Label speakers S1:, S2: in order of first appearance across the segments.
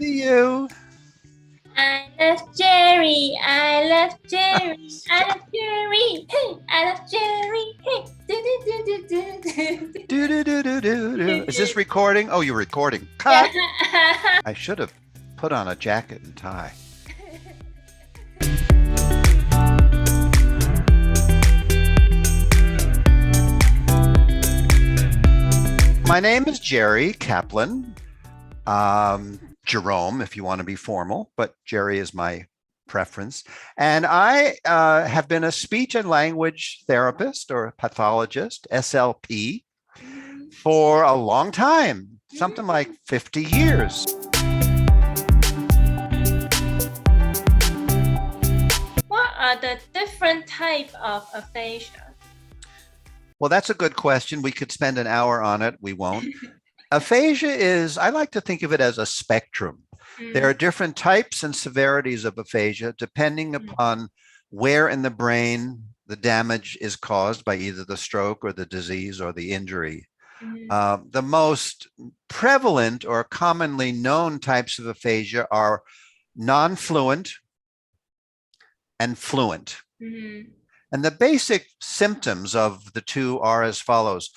S1: See you.
S2: I love Jerry. I love Jerry. I love Jerry. Hey, I love Jerry. Hey.
S1: Do, do, do, do, do, do. Is this recording? Oh, you're recording.
S2: Yeah.
S1: Cut. I should have put on a jacket and tie. My name is Jerry Kaplan. Jerome, if you want to be formal, but Jerry is my preference. And I have been a speech and language therapist or pathologist, SLP, for a long time, something like 50 years.
S2: What are the different types of aphasia?
S1: Well, that's a good question. We could spend an hour on it. We won't. Aphasia is, I like to think of it as a spectrum. There are different types and severities of aphasia depending upon where in the brain the damage is caused by either the stroke or the disease or the injury. The most prevalent or commonly known types of aphasia are non-fluent and fluent. And the basic symptoms of the two are as follows.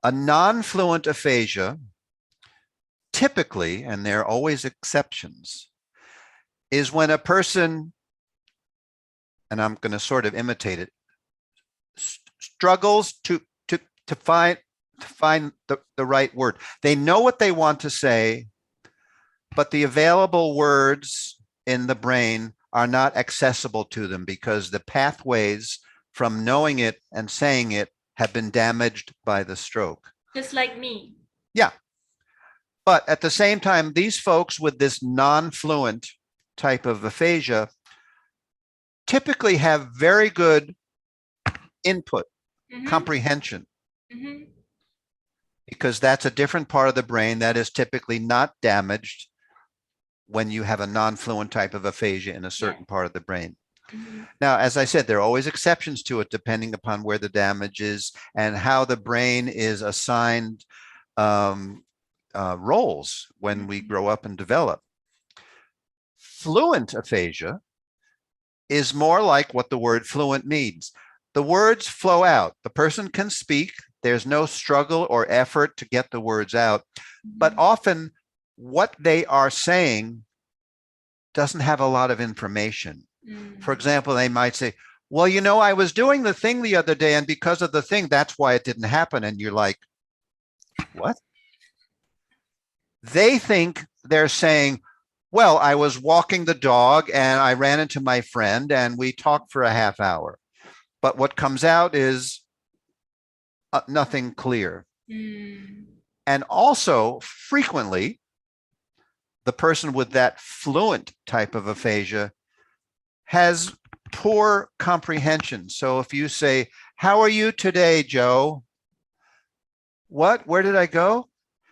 S1: A non-fluent aphasia, typically, and there are always exceptions, is when a person, and I'm going to sort of imitate it, struggles to find the right word. They know what they want to say, but the available words in the brain are not accessible to them because the pathways from knowing it and saying it have been damaged by the stroke.
S2: Just like me.
S1: Yeah. But at the same time, these folks with this non-fluent type of aphasia typically have very good input, comprehension, because that's a different part of the brain that is typically not damaged when you have a non-fluent type of aphasia in a certain part of the brain. Now, as I said, there are always exceptions to it depending upon where the damage is and how the brain is assigned roles when we grow up and develop. Fluent aphasia is more like what the word fluent means. The words flow out. The person can speak. There's no struggle or effort to get the words out. But often what they are saying doesn't have a lot of information. For example, they might say, well, you know, I was doing the thing the other day, and because of the thing, that's why it didn't happen. And you're like, what? They think they're saying, well, I was walking the dog and I ran into my friend and we talked for a half hour. But what comes out is nothing clear. And also, frequently, the person with that fluent type of aphasia has poor comprehension. So if you say, how are you today, Joe? What? Where did I go?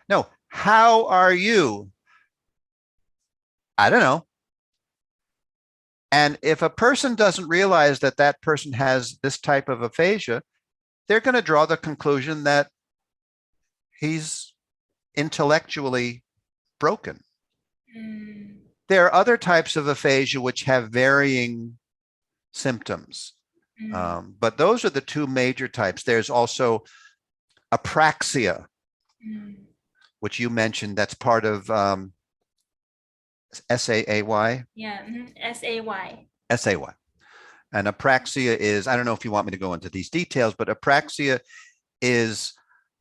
S1: No, how are you? I don't know. And if a person doesn't realize that that person has this type of aphasia, they're going to draw the conclusion that he's intellectually broken. There are other types of aphasia which have varying symptoms, but those are the two major types. There's also apraxia, which you mentioned, that's part of S.A.Y.
S2: Yeah, S.A.Y.
S1: S.A.Y. And apraxia is, I don't know if you want me to go into these details, but apraxia is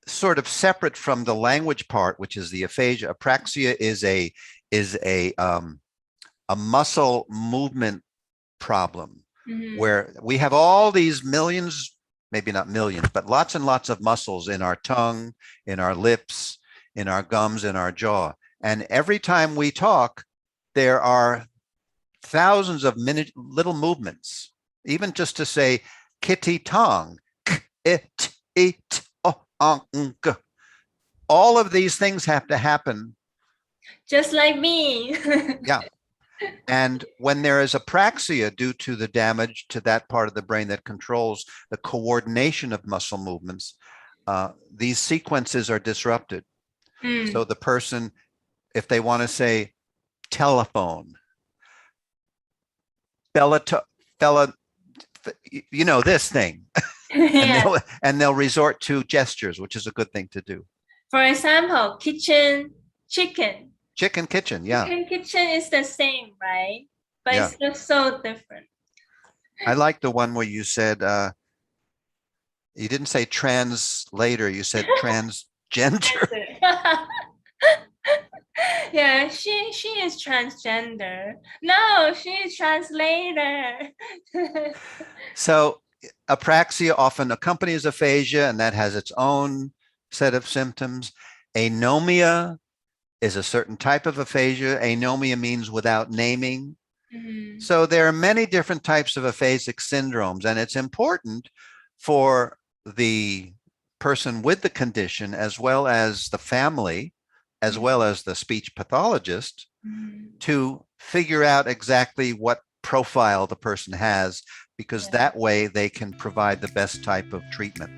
S1: sort of separate from the language part, which is the aphasia. Apraxia is a muscle movement problem where we have all these millions, maybe not millions, but lots and lots of muscles in our tongue, in our lips, in our gums, in our jaw. And every time we talk, there are thousands of little movements, even just to say kitty tongue, all of these things have to happen.
S2: Just like me.
S1: Yeah. And when there is apraxia due to the damage to that part of the brain that controls the coordination of muscle movements, these sequences are disrupted. So the person, if they want to say, telephone, you know, this thing,
S2: Yeah.
S1: and they'll resort to gestures, which is a good thing to do.
S2: For example, kitchen, chicken.
S1: Chicken kitchen, yeah.
S2: Chicken kitchen is the same, right? But
S1: Yeah.
S2: it's just so different.
S1: I like the one where you said, you didn't say translator, you said transgender.
S2: Yeah, she is transgender. No, she is translator.
S1: So apraxia often accompanies aphasia, and that has its own set of symptoms. Anomia is a certain type of aphasia. Anomia means without naming.
S2: Mhm.
S1: So there are many different types of aphasic syndromes, and it's important for the person with the condition, as well as the family, as well as the speech pathologist, to figure out exactly what profile the person has, because that way they can provide the best type of treatment.